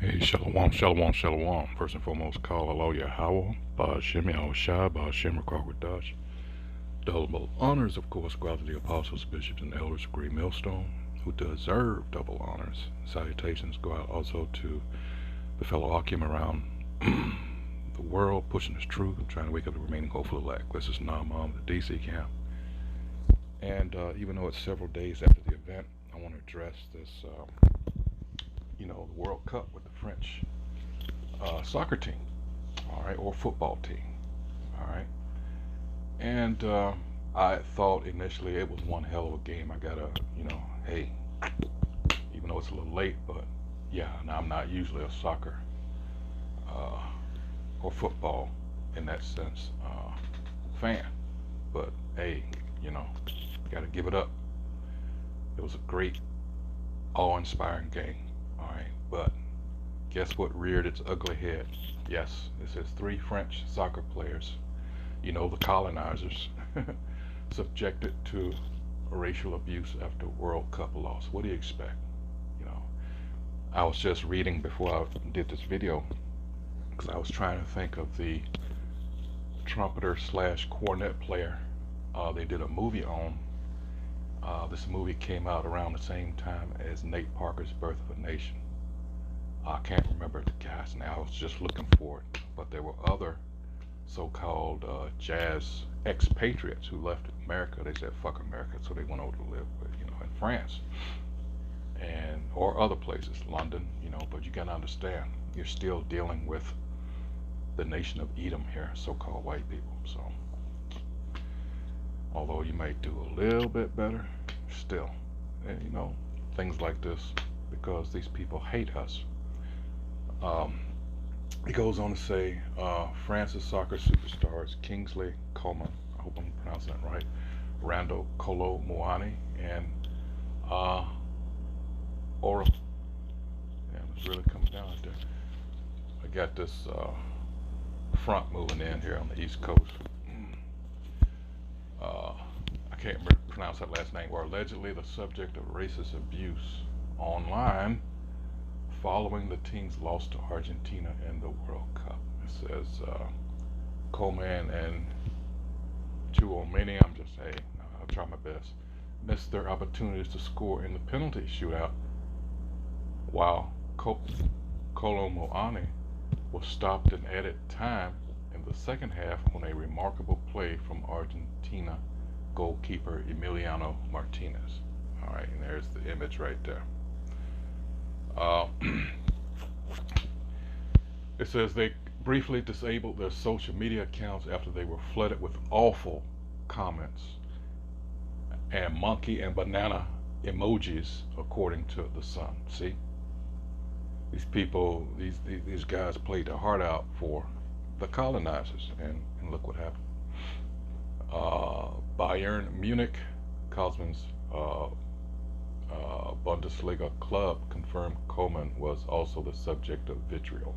Hey, shalom, shalom, shalom. First and foremost, call Allah Yahweh, Ba'ashem Yahushua, Ba'ashem Rakwakadash. Double honors, of course, go out to the apostles, bishops, and elders of Great Millstone, who deserve double honors. Salutations go out also to the fellow Akim around the world, pushing this truth and trying to wake up the remaining hopeful elect. This is Naaman, the DC camp. And even though it's several days after the event, I want to address this, the World Cup with the French soccer team, all right, or football team, all right. And I thought initially it was one hell of a game. I gotta, hey, even though it's a little late, but yeah, now I'm not usually a soccer uh, or football in that sense fan, but hey, gotta give it up. It was a great, awe-inspiring game, all right. But guess what reared its ugly head? Yes, it says three French soccer players, the colonizers, subjected to racial abuse after World Cup loss. What do you expect? You know, I was just reading before I did this video because I was trying to think of the trumpeter slash cornet player they did a movie on. This movie came out around the same time as Nate Parker's Birth of a Nation. I can't remember the guy's name. I was just looking for it, but there were other so-called jazz expatriates who left America. They said fuck America, so they went over to live, in France and or other places, London. But you gotta understand, you're still dealing with the nation of Edom here, so-called white people. So, although you might do a little bit better, still, and, things like this because these people hate us. Um, It goes on to say France's soccer superstars Kingsley Coman, I hope I'm pronouncing that right, Randall Kolo Muani, and uh, Ora. Yeah, it's really coming down there. I got this front moving in here on the East Coast. Uh, I can't pronounce that last name. Were allegedly the subject of racist abuse online following the team's loss to Argentina in the World Cup. It says Coleman and Chouameni, I'm just saying, I'll try my best, missed their opportunities to score in the penalty shootout, while Kolo Muani was stopped in added time in the second half on a remarkable play from Argentina goalkeeper Emiliano Martinez. All right, and there's the image right there. Uh, it says they briefly disabled their social media accounts after they were flooded with awful comments and monkey and banana emojis, according to the Sun. See, these people, these guys played their heart out for the colonizers, and look what happened. Bayern Munich, Kosman's Bundesliga club, confirmed Coleman was also the subject of vitriol.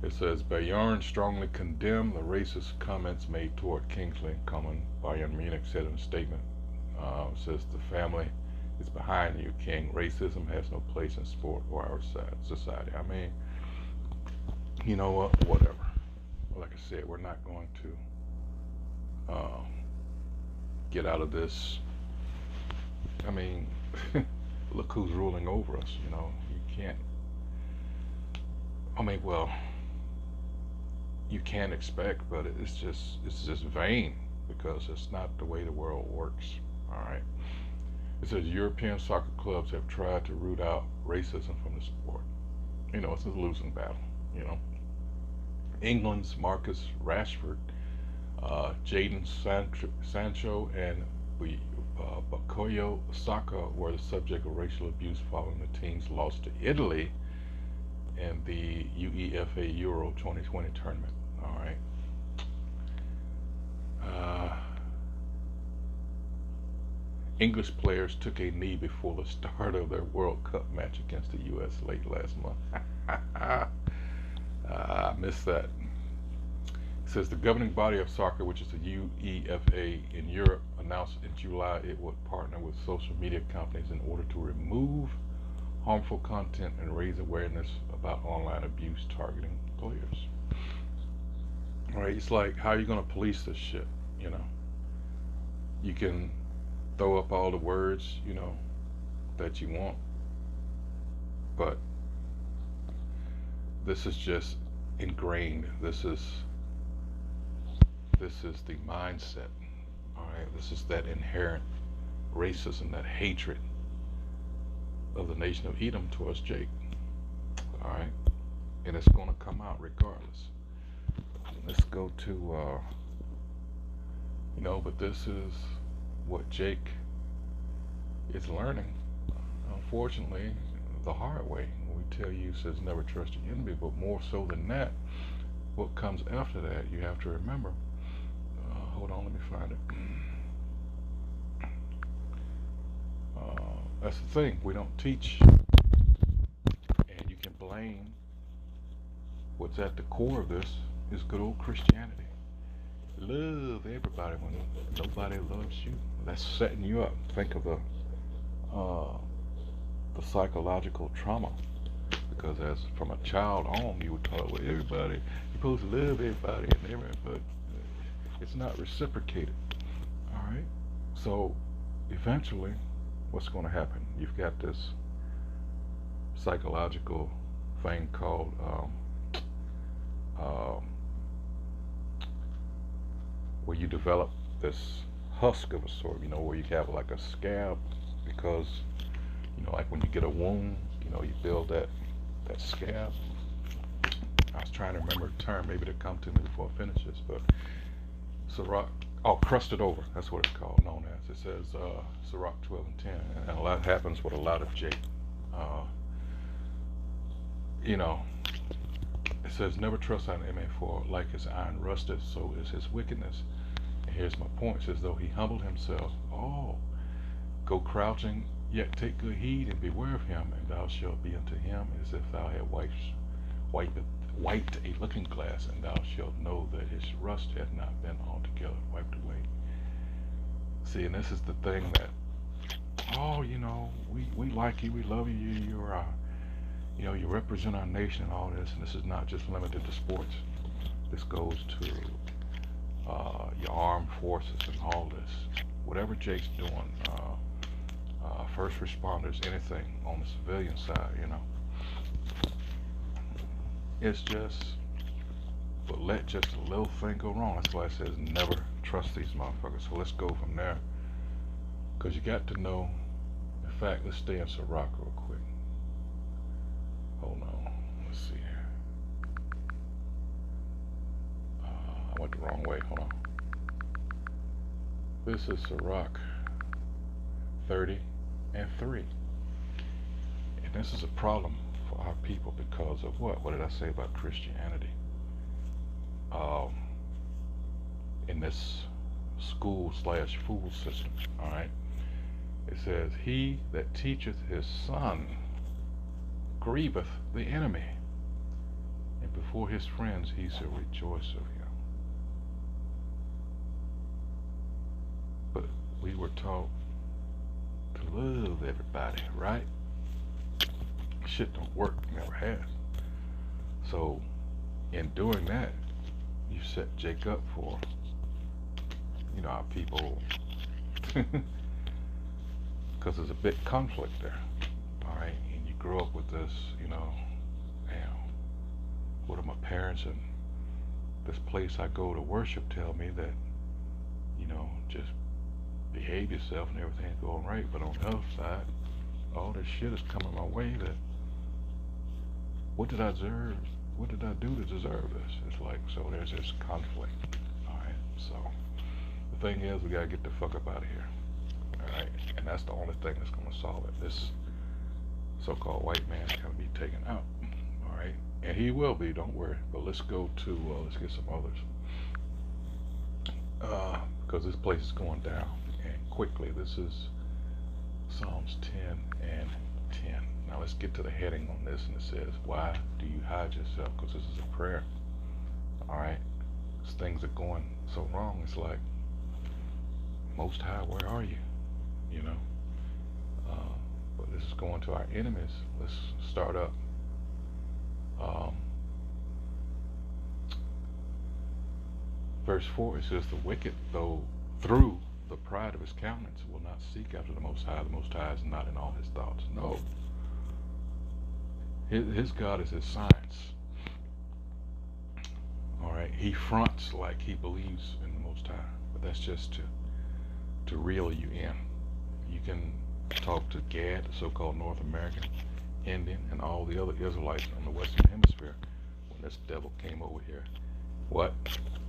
It says Bayern strongly condemned the racist comments made toward Kingsley Coman. Bayern Munich said in a statement, says the family is behind you, King. Racism has no place in sport or our society. I mean, you know what? Whatever. Like I said, we're not going to get out of this. I mean, look who's ruling over us. You can't. I mean, well, you can't expect, but it's just vain because it's not the way the world works. All right. It says European soccer clubs have tried to root out racism from the sport. It's a losing battle. England's Marcus Rashford, Jadon Sancho, and Bukayo Saka were the subject of racial abuse following the team's loss to Italy in the UEFA Euro 2020 tournament. All right. English players took a knee before the start of their World Cup match against the U.S. late last month. I missed that. It says the governing body of soccer, which is the UEFA in Europe, announced in July it would partner with social media companies in order to remove harmful content and raise awareness about online abuse targeting players. All right, it's like, how are you going to police this shit? You know, you can throw up all the words, that you want, but this is just ingrained. This is the mindset. All right, this is that inherent racism, that hatred of the nation of Edom towards Jake. All right, and it's going to come out regardless. Let's go to, but this is what Jake is learning, unfortunately, the hard way. We tell you, says never trust your enemy, but more so than that, what comes after that, you have to remember. Hold on, let me find it. That's the thing, we don't teach, and you can blame what's at the core of this is good old Christianity. Love everybody when nobody loves you. That's setting you up. Think of the psychological trauma, because as from a child on, you were taught, well, everybody, you're supposed to love everybody and everything, but it's not reciprocated. All right. So eventually, what's going to happen? You've got this psychological thing called where you develop this husk of a sort, where you have like a scab, because like when you get a wound, you build that scab. I was trying to remember a term, maybe to come to me before I finish this, but Sirach, crusted over, that's what it's called, known as. It says Sirach 12 and 10, and a lot happens with a lot of Jake. It says, never trust an enemy, for like his iron rusted, so is his wickedness. And here's my point, it says, though he humbled himself, go crouching, yet take good heed and beware of him, and thou shalt be unto him as if thou had wiped a looking glass, and thou shalt know that his rust had not been altogether wiped away. See, and this is the thing that, we like you, we love you, you're you represent our nation and all this, and this is not just limited to sports. This goes to your armed forces and all this. Whatever Jake's doing, first responders, anything on the civilian side, it's just, but let just a little thing go wrong. That's why it says never trust these motherfuckers. So let's go from there, because you got to know. In fact, let's stay in Sirach real quick. Hold on, let's see here. I went the wrong way. Hold on. This is Sirach 30 and 3, and this is a problem for our people because of what? What did I say about Christianity? In this school/fool system, all right. It says, "He that teacheth his son grieveth the enemy, and before his friends he shall rejoice of him." But we were taught to love everybody, right? Shit don't work, never has. So, in doing that, you set Jake up for, our people, because there's a big conflict there, all right? And you grow up with this, what do my parents and this place I go to worship tell me that, just behave yourself and everything's going right, but on the other side, all this shit is coming my way that, what did I deserve? What did I do to deserve this? It's like, so there's this conflict, all right? So the thing is, we gotta get the fuck up out of here, all right? And that's the only thing that's gonna solve it. This so-called white man is gonna be taken out, all right? And he will be, don't worry. But let's go to, let's get some others, because this place is going down, and quickly. This is Psalms 10 and 10. Now let's get to the heading on this, and it says, why do you hide yourself? Because this is a prayer, all right? Things are going so wrong. It's like, Most High, where are you? But this is go into our enemies. Let's start up. Um, Verse 4, it says, the wicked, though through the pride of his countenance, will not seek after the Most High. The Most High is not in all his thoughts. No. His God is his science. All right. He fronts like he believes in the Most High, but that's just to reel you in. You can talk to Gad, the so-called North American Indian, and all the other Israelites on the Western Hemisphere when this devil came over here. What?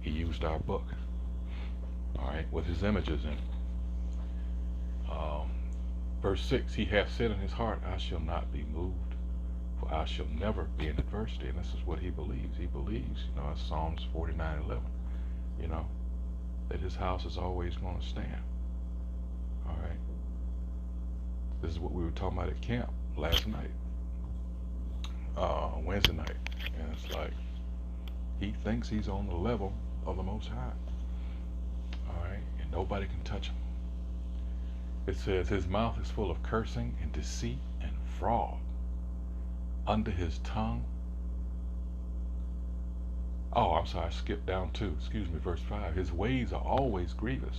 He used our book, all right, with his images in it. Verse 6, he hath said in his heart, I shall not be moved, for I shall never be in adversity. And this is what he believes. He believes, as Psalms 49:11, that his house is always going to stand. All right. This is what we were talking about at camp last night, Wednesday night. And it's like, he thinks he's on the level of the Most High. All right. And nobody can touch him. It says, his mouth is full of cursing and deceit and fraud. Under his tongue. Oh, I'm sorry, I skipped down to, verse 5. His ways are always grievous.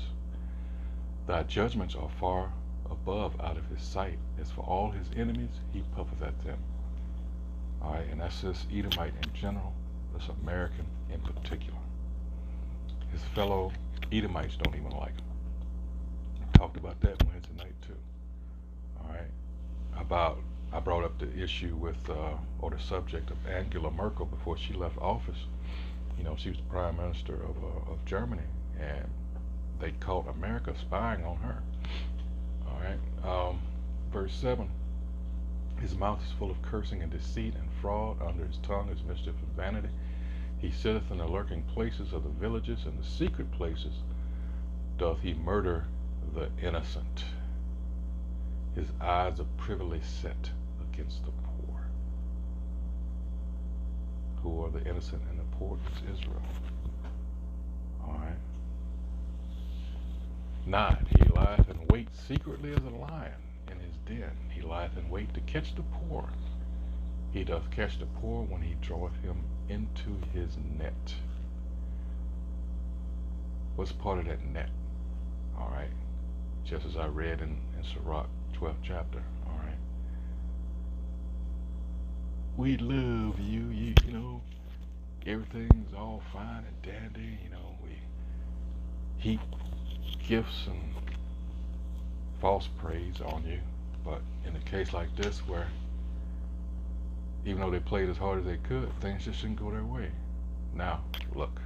Thy judgments are far above out of his sight. As for all his enemies, he puffeth at them. All right, and that's this Edomite in general, this American in particular. His fellow Edomites don't even like him. I talked about that Wednesday night too. All right, I brought up the issue with, or the subject of Angela Merkel before she left office. She was the prime minister of Germany, and they caught America spying on her. All right, verse 7. His mouth is full of cursing and deceit and fraud. Under his tongue is mischief and vanity. He sitteth in the lurking places of the villages, and the secret places doth he murder the innocent. His eyes are privily set against the poor. Who are the innocent and the poor? Is Israel. All right. 9. He lieth in wait secretly as a lion in his den. He lieth in wait to catch the poor. He doth catch the poor when he draweth him into his net. What's part of that net? All right. Just as I read in Sirach, 12th chapter. All right. We love you. You know, everything's all fine and dandy. We heap gifts and false praise on you. But in a case like this, where even though they played as hard as they could, things just didn't go their way. Now, look.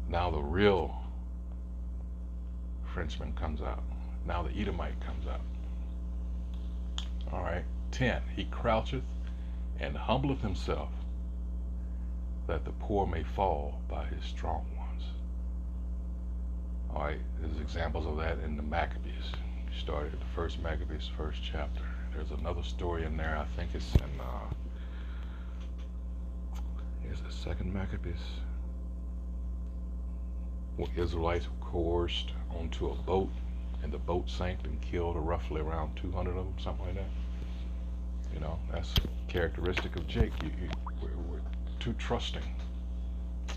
Now the real Frenchman comes out. Now the Edomite comes out. All right. 10. He croucheth and humbleth himself, that the poor may fall by his strong ones. All right. There's examples of that in the Maccabees. Started the first Maccabees, first chapter. There's another story in there. I think it's in here's the second Maccabees, where Israelites were coerced onto a boat, and the boat sank and killed roughly around 200 of them, something like that. That's characteristic of Jake. We're too trusting.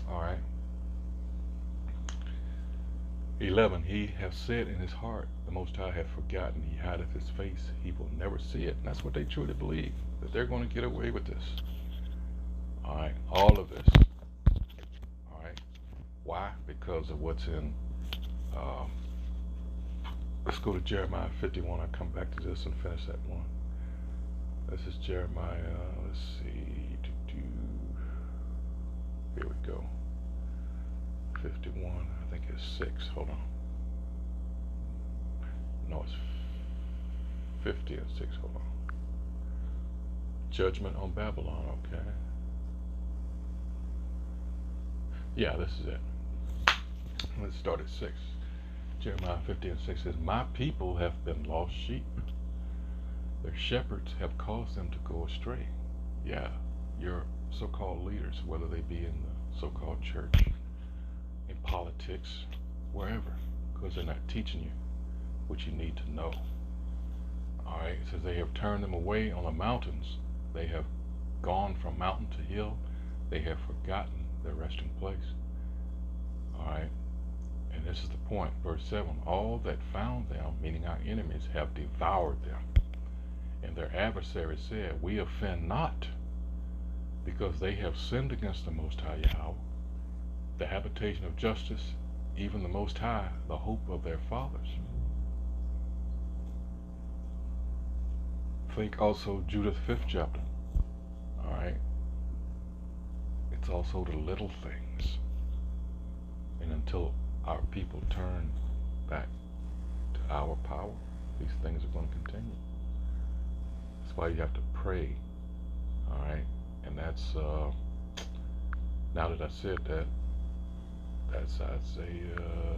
All right. 11. He hath said in his heart, the Most High hath forgotten. He hideth his face. He will never see it. And that's what they truly believe, that they're going to get away with this. All right. All of this. All right. Why? Because of what's in, let's go to Jeremiah 51. I'll come back to this and finish that one. This is Jeremiah, let's see, here we go, 51, I think it's 6, hold on. No, it's 50 and 6, hold on. Judgment on Babylon, okay. Yeah, this is it. Let's start at 6. Jeremiah 50 and 6 says, my people have been lost sheep. Their shepherds have caused them to go astray. Yeah, your so-called leaders, whether they be in the so-called church, in politics, wherever, because they're not teaching you what you need to know. right? It says they have turned them away on the mountains. They have gone from mountain to hill. They have forgotten their resting place. All right. And this is the point. Verse 7. All that found them, meaning our enemies, have devoured them. And their adversaries said, we offend not, because they have sinned against the Most High Yahweh, the habitation of justice, even the Most High, the hope of their fathers. Think also Judith 5th chapter. All right. It's also the little things. And until our people turn back to our power, these things are going to continue. That's why you have to pray. All right. And that's, now that I said that, that's Isaiah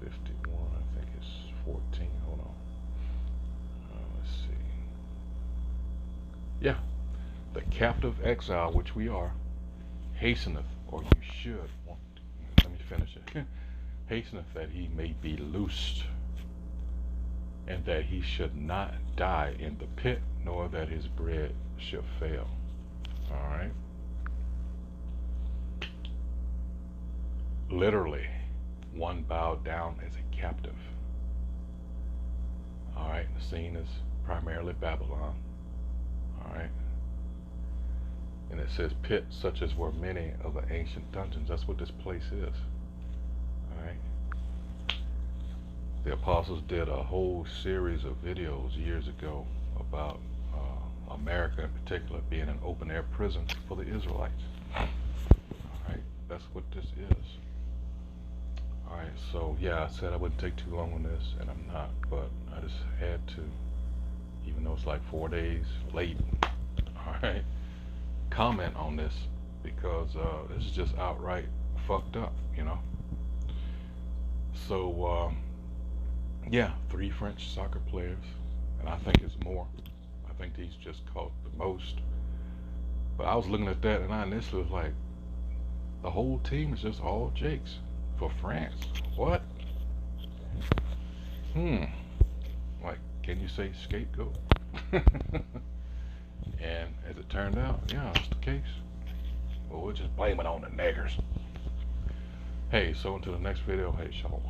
51, I think it's 14. Hold on. Let's see. Yeah. The captive exile, which we are, hasteneth, or you should want, let me finish it. Hasteneth that he may be loosed, and that he should not die in the pit, nor that his bread should fail. All right. Literally, one bowed down as a captive. All right. The scene is primarily Babylon. All right. And it says pit such as were many of the ancient dungeons. That's what this place is. All right. The apostles did a whole series of videos years ago about America in particular being an open air prison for the Israelites. All right. That's what this is. All right. So yeah, I said I wouldn't take too long on this, and I'm not, but I just had to, even though it's like 4 days late. All right. Comment on this, because this is just outright fucked up, you know. So yeah, 3 French soccer players, and I think it's more. I think these just caught the most. But I was looking at that, and I initially was like, the whole team is just all Jakes for France. What? Like, can you say scapegoat? And as it turned out, yeah, that's the case. Well, we'll just blame it on the niggers. Hey, so until the next video, hey, shalom.